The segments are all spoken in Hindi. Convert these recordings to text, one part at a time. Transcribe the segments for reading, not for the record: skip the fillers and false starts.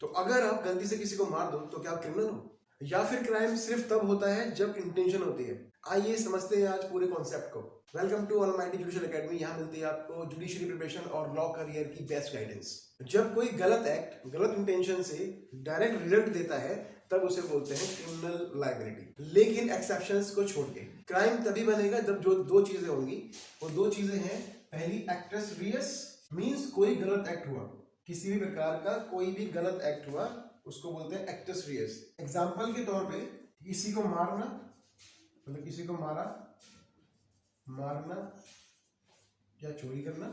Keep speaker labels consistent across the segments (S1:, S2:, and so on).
S1: तो अगर आप गलती से किसी को मार दो तो क्या आप क्रिमिनल हो? या फिर क्राइम सिर्फ तब होता है जब इंटेंशन होती है? आइए समझते हैं आज पूरे कॉन्सेप्ट को। Welcome to almighty judicial academy. यहाँ मिलती है आपको जुडिशरी प्रिपरेशन और लॉ करियर की बेस्ट गाइडेंस। जब कोई गलत एक्ट गलत इंटेंशन से डायरेक्ट रिजल्ट देता है तब उसे बोलते हैं क्रिमिनल लायबिलिटी। लेकिन एक्सेप्शंस को छोड़ के क्राइम तभी बनेगा जब जो दो चीजें होंगी। वो दो चीजें हैं, पहली एक्टस रियस मीन्स कोई गलत एक्ट हुआ, किसी भी प्रकार का कोई भी गलत एक्ट हुआ उसको बोलते हैं एक्टस रियस। एग्जाम्पल के तौर पे किसी को मारना, मतलब किसी को मारना या चोरी करना,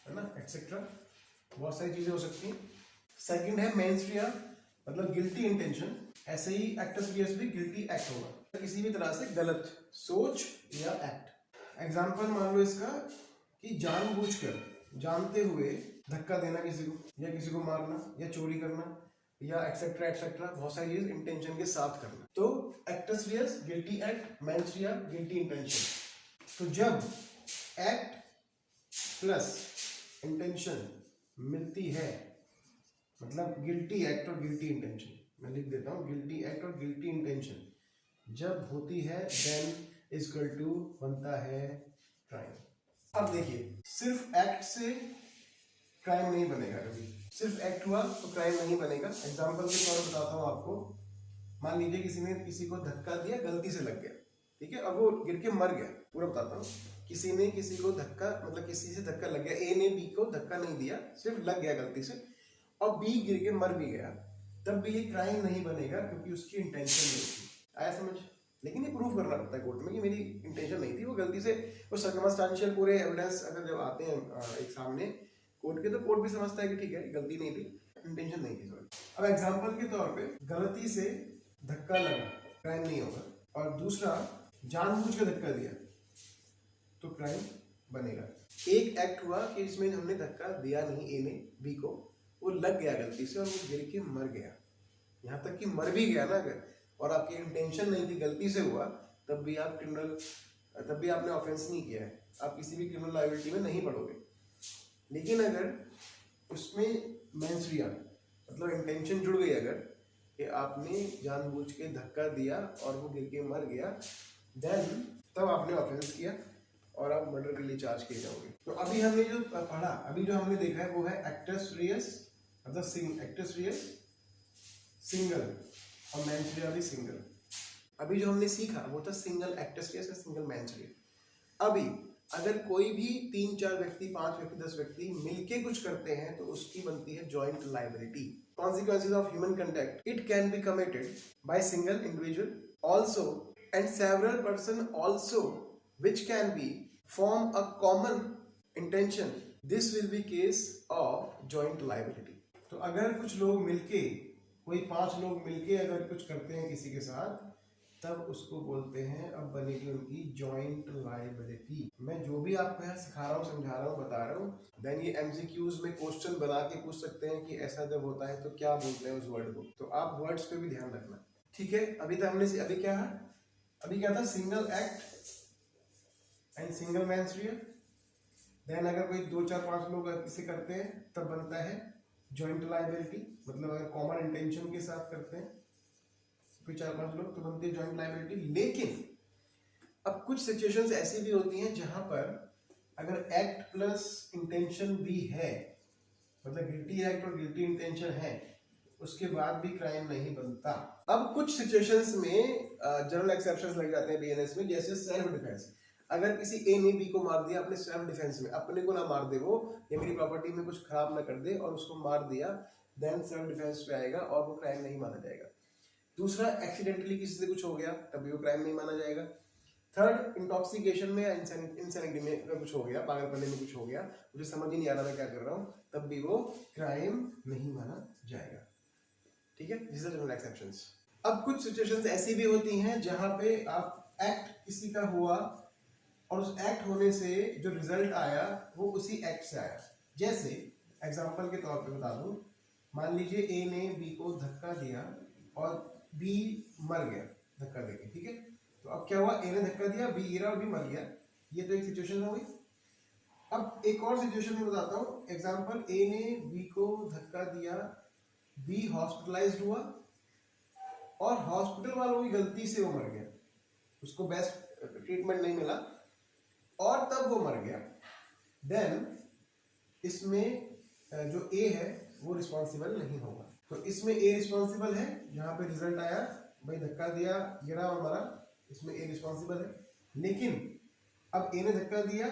S1: है ना, एक्सेट्रा, बहुत सारी चीजें हो सकती हैं। सेकंड है मेंस रिया, मतलब गिल्टी इंटेंशन। ऐसे ही एक्टस रियस भी गिल्टी एक्ट होगा, किसी भी तरह से गलत सोच या एक्ट। एग्जाम्पल मान लो इसका कि जानबूझकर, जानते हुए धक्का देना किसी को, या किसी को मारना या चोरी करना या एक्सेट्रा एक्सेट्रा, बहुत सारी चीज इंटेंशन के साथ करना। तो actus reus guilty act, mens rea guilty intention. तो जब एक्ट प्लस इंटेंशन मिलती है, मतलब गिल्टी एक्ट और गिल्टी इंटेंशन, मैं लिख देता हूं, गिल्टी एक्ट और गिल्टी इंटेंशन जब होती है देन इज इक्वल टू बनता है क्राइम। अब देखिए, सिर्फ एक्ट से क्राइम नहीं बनेगा कभी। सिर्फ एक्ट हुआ तो क्राइम नहीं बनेगा। एग्जांपल के तौर पर बताता हूँ आपको। मान लीजिए किसी ने किसी को धक्का दिया, गलती से लग गया, ठीक है, अब वो गिर के मर गया। पूरा बताता हूँ, किसी ने किसी को धक्का, मतलब किसी से धक्का लग गया, ए ने बी को धक्का नहीं दिया, सिर्फ लग गया गलती से, और बी गिर के मर भी गया, तब भी ये क्राइम नहीं बनेगा क्योंकि उसकी इंटेंशन नहीं थी। आया समझ? लेकिन ये प्रूफ करना पड़ता है कोर्ट में कि मेरी इंटेंशन नहीं थी, वो गलती से, वो सर्कमस्टेंशियल पूरे एविडेंस अगर जब आते हैं एक सामने कोर्ट के, तो कोर्ट भी समझता है कि ठीक है गलती नहीं थी, इंटेंशन नहीं थी। सॉरी। अब एग्जांपल के तौर पे गलती से धक्का लगा, क्राइम नहीं होगा। और दूसरा, जानबूझ के धक्का दिया तो क्राइम बनेगा। एक एक्ट हुआ कि इसमें हमने धक्का दिया नहीं ए ने बी को, वो लग गया गलती से और वो गिर के मर गया, यहाँ तक कि मर भी गया ना अगर, और आपकी इंटेंशन नहीं थी, गलती से हुआ, तब भी आप क्रिमिनल, तब भी आपने ऑफेंस नहीं किया है, आप किसी भी क्रिमिनल लायबिलिटी में नहीं पड़ोगे। लेकिन अगर उसमें मेंस रिया, मतलब इंटेंशन जुड़ गई, अगर कि आपने जानबूझ के धक्का दिया और वो गिर के मर गया, देन तब आपने ऑफेंस किया और आप मर्डर के लिए चार्ज किए जाओगे। तो अभी हमने जो पढ़ा, अभी जो हमने देखा है वो है एक्टस रियस, मतलब एक्टस रियस सिंगल और मेंस रिया भी सिंगल। अभी जो हमने सीखा वो था सिंगल एक्टस रियस या सिंगल मेंस रिया। अभी अगर कोई भी 3 4 व्यक्ति, 5 व्यक्ति, 10 व्यक्ति मिलके कुछ करते हैं तो उसकी बनती है joint liability. Consequences of human contact. It can be committed by single individual also and several person also, which can be form a common intention. This will be case of joint liability. तो अगर कुछ लोग मिलके, कोई 5 लोग मिलके अगर कुछ करते हैं किसी के साथ, तब उसको बोलते हैं, अब बनेगी उनकी जॉइंट लायबिलिटी। मैं जो भी आपको यहाँ सिखा रहा हूँ, समझा रहा हूँ, बता रहा हूँ, देन ये एमसीक्यूज में क्वेश्चन बना के पूछ सकते हैं कि ऐसा जब होता है तो क्या बोलते हैं उस वर्ड को। तो आप वर्ड्स पे भी ध्यान रखना, ठीक है। अभी तक हमने अभी क्या था, single act and single mens rea. Then अगर कोई 2 4 5 लोग इसे करते हैं तब बनता है जॉइंट लायबिलिटी, मतलब अगर कॉमन इंटेंशन के साथ करते हैं कोई 4 5 लोग तो बनती है जॉइंट लायबिलिटी। लेकिन अब कुछ सिचुएशंस ऐसी भी होती हैं जहां पर अगर एक्ट प्लस इंटेंशन भी है, मतलब गिल्टी एक्ट और गिल्टी इंटेंशन है, उसके बाद भी क्राइम नहीं बनता। अब कुछ सिचुएशंस में जनरल एक्सेप्शंस लग जाते हैं बीएनएस में, जैसे सेल्फ डिफेंस। अगर किसी ए ने बी को मार दिया अपने सेल्फ डिफेंस में, अपने को ना मार दे वो, या मेरी प्रॉपर्टी में कुछ खराब ना कर दे और उसको मार दिया, देन सेल्फ डिफेंस पे आएगा और वो क्राइम नहीं माना जाएगा। दूसरा, एक्सीडेंटली किसी से कुछ हो गया तब भी वो क्राइम नहीं माना जाएगा। थर्ड, इंटॉक्सिकेशन में या इंसैनिटी में अगर कुछ हो गया, पागलपने में कुछ हो गया, मुझे समझ ही नहीं आ रहा मैं क्या कर रहा हूँ, तब भी वो क्राइम नहीं माना जाएगा, ठीक है। This is general exceptions. अब कुछ सिचुएशंस ऐसी भी होती हैं जहां पे आप एक्ट किसी का हुआ और उस एक्ट होने से जो रिजल्ट आया वो उसी एक्ट से आया। जैसे एग्जांपल के तौर पे बता दूं, मान लीजिए ए ने बी को धक्का दिया और बी मर गया धक्का देके, ठीक है। तो अब क्या हुआ, ए ने धक्का दिया, बी गिरा और बी मर गया, ये तो एक सिचुएशन हो गई। अब एक और सिचुएशन में बताता हूँ। एग्जांपल, ए ने बी को धक्का दिया बी हॉस्पिटलाइज्ड हुआ और हॉस्पिटल वालों की गलती से वो मर गया, उसको बेस्ट ट्रीटमेंट नहीं मिला और तब वो मर गया, देन इसमें जो ए है वो रिस्पॉन्सिबल नहीं होगा। तो इसमें ए रिस्पॉन्सिबल है, यहाँ पे रिजल्ट आया भाई धक्का दिया, गिरा और मरा, इसमें ए रिस्पॉन्सिबल है। लेकिन अब ए ने धक्का दिया,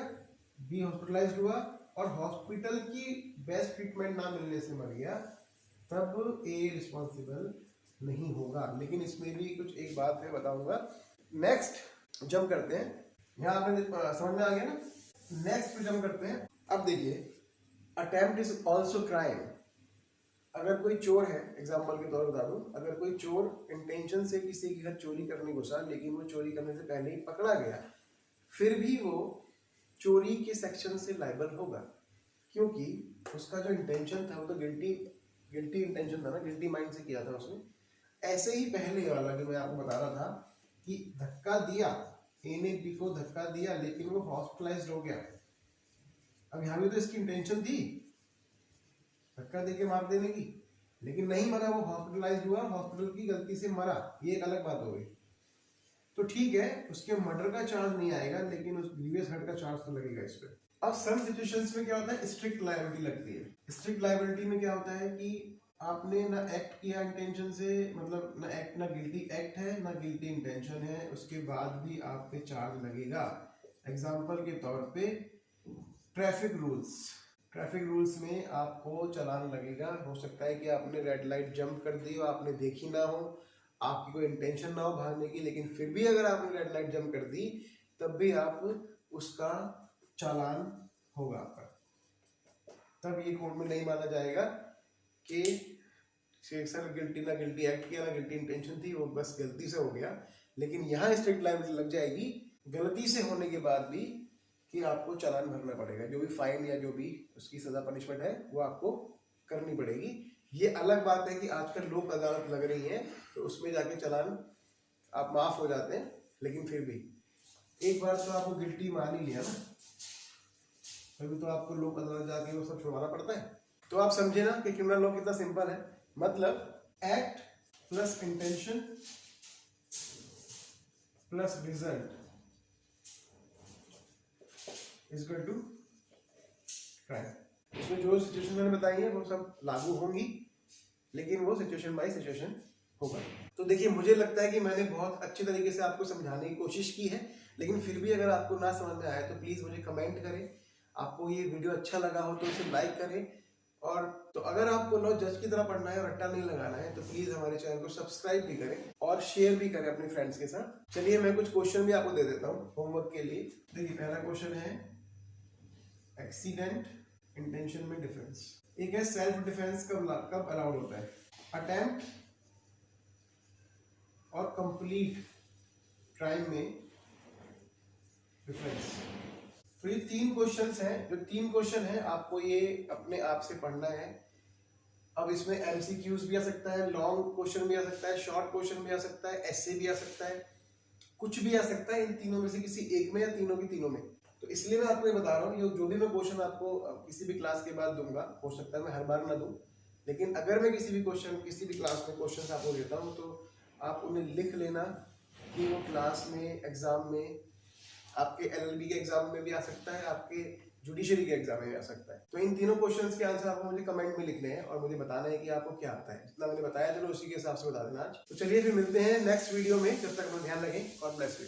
S1: बी हॉस्पिटलाइज्ड हुआ और हॉस्पिटल की बेस्ट ट्रीटमेंट ना मिलने से मर गया, तब ए रिस्पॉन्सिबल नहीं होगा। लेकिन इसमें भी कुछ एक बात है बताऊंगा। नेक्स्ट जंप करते हैं, यहाँ आपने समझ में आ गया ना। नेक्स्ट पे जंप करते हैं। अब देखिए, अटेम्प्ट इज ऑल्सो क्राइम। अगर कोई चोर है, एग्जाम्पल के तौर पर बता दूं, अगर कोई चोर इंटेंशन से किसी के घर चोरी करने घुसा लेकिन वो चोरी करने से पहले ही पकड़ा गया, फिर भी वो चोरी के सेक्शन से लायबल होगा, क्योंकि उसका जो इंटेंशन था वो तो गिल्टी इंटेंशन था ना, गिल्टी माइंड से किया था उसने। ऐसे ही पहले वाला जो मैं आपको बता रहा था कि धक्का दिया, ए ने बी को धक्का दिया लेकिन वो हॉस्पिटलाइज्ड हो गया। अब यहाँ भी तो इसकी इंटेंशन थी धक्का देके मार देने की, लेकिन नहीं मरा, वो हॉस्पिटलाइज्ड हुआ, हॉस्पिटल की गलती से मरा, ये एक अलग बात हो गई। तो ठीक है, उसके मर्डर का चार्ज नहीं आएगा लेकिन उस ग्रीवियस हर्ट का चार्ज तो लगेगा इस पे। अब सम सिचुएशंस में क्या होता है, स्ट्रिक्ट लायबिलिटी लगती है। स्ट्रिक्ट लायबिलिटी में क्या होता है कि आपने ना एक्ट किया इंटेंशन से, मतलब ना गिल्टी एक्ट है ना गिल्टी इंटेंशन है, उसके बाद भी आप पे चार्ज लगेगा। एग्जाम्पल के तौर पे ट्रैफिक रूल्स में आपको चालान लगेगा। हो सकता है कि आपने रेड लाइट जंप कर दी हो, आपने देखी ना हो, आपकी कोई इंटेंशन ना हो भागने की, लेकिन फिर भी अगर आपने रेड लाइट जंप कर दी तब भी आप उसका चालान होगा आपका। तब ये कोर्ट में नहीं माना जाएगा कि सर गिल्टी ना गिल्टी एक्ट किया ना गिल्टी इंटेंशन थी, वो बस गलती से हो गया। लेकिन यहाँ स्ट्रिक्ट लायबिलिटी लग जाएगी गलती से होने के बाद भी, कि आपको चालान भरना पड़ेगा, जो भी फाइन या जो भी उसकी सजा पनिशमेंट है वो आपको करनी पड़ेगी। ये अलग बात है कि आजकल लोक अदालत लग रही है तो उसमें जाके चालान आप माफ हो जाते हैं, लेकिन फिर भी एक बार तो आपको गिल्टी मान ही लिया ना, तभी तो आपको लोक अदालत जाके वो सब छुड़वाना पड़ता है। तो आप समझे ना कि क्रिमिनल लॉ कितना सिंपल है। मतलब act plus intention plus result is equal to crime. इसमें जो सिचुएशन मैंने बताई है वो सब लागू होंगी, लेकिन वो सिचुएशन बाय सिचुएशन होगा। तो देखिए, मुझे लगता है कि मैंने बहुत अच्छे तरीके से आपको समझाने की कोशिश की है, लेकिन फिर भी अगर आपको ना समझ में आया तो प्लीज मुझे कमेंट करें। आपको ये वीडियो अच्छा लगा हो तो इसे लाइक करें, और तो अगर आपको लॉ जज की तरह पढ़ना है और रट्टा नहीं लगाना है तो प्लीज हमारे चैनल को सब्सक्राइब भी करें और शेयर भी करें अपने फ्रेंड्स के साथ। चलिए मैं कुछ क्वेश्चन भी आपको दे देता हूँ होमवर्क के लिए। देखिए, पहला क्वेश्चन है एक्सीडेंट इंटेंशन में डिफरेंस। एक है सेल्फ डिफेंस कब अलाउड होता है, अटेम्प्ट और कंप्लीट क्राइम में डिफरेंस। तो ये 3 क्वेश्चंस हैं, जो 3 क्वेश्चन है आपको ये अपने आप से पढ़ना है। अब इसमें एमसीक्यूज भी आ सकता है, लॉन्ग क्वेश्चन भी आ सकता है, शॉर्ट क्वेश्चन भी आ सकता है, ऐसे भी आ सकता है, कुछ भी आ सकता है इन तीनों में से किसी एक में या तीनों की तीनों में। तो इसलिए मैं आपको ये बता रहा हूँ, जो भी मैं क्वेश्चन आपको किसी भी क्लास के बाद दूंगा, हो सकता है मैं हर बार ना दूं, लेकिन अगर मैं किसी भी क्लास में क्वेश्चन आपको देता हूँ तो आप उन्हें लिख लेना कि वो क्लास में, एग्जाम में, आपके एलएलबी के एग्जाम में भी आ सकता है, आपके जुडिशरी के एग्जाम में भी आ सकता है। तो इन तीनों क्वेश्चंस के आंसर आपको मुझे कमेंट में लिखने हैं और मुझे बताना है कि आपको क्या आता है। जितना मैंने बताया चलो उसी के हिसाब से बता देना आज। तो चलिए फिर मिलते हैं नेक्स्ट वीडियो में, जब तक अपना ध्यान रखें। God bless you.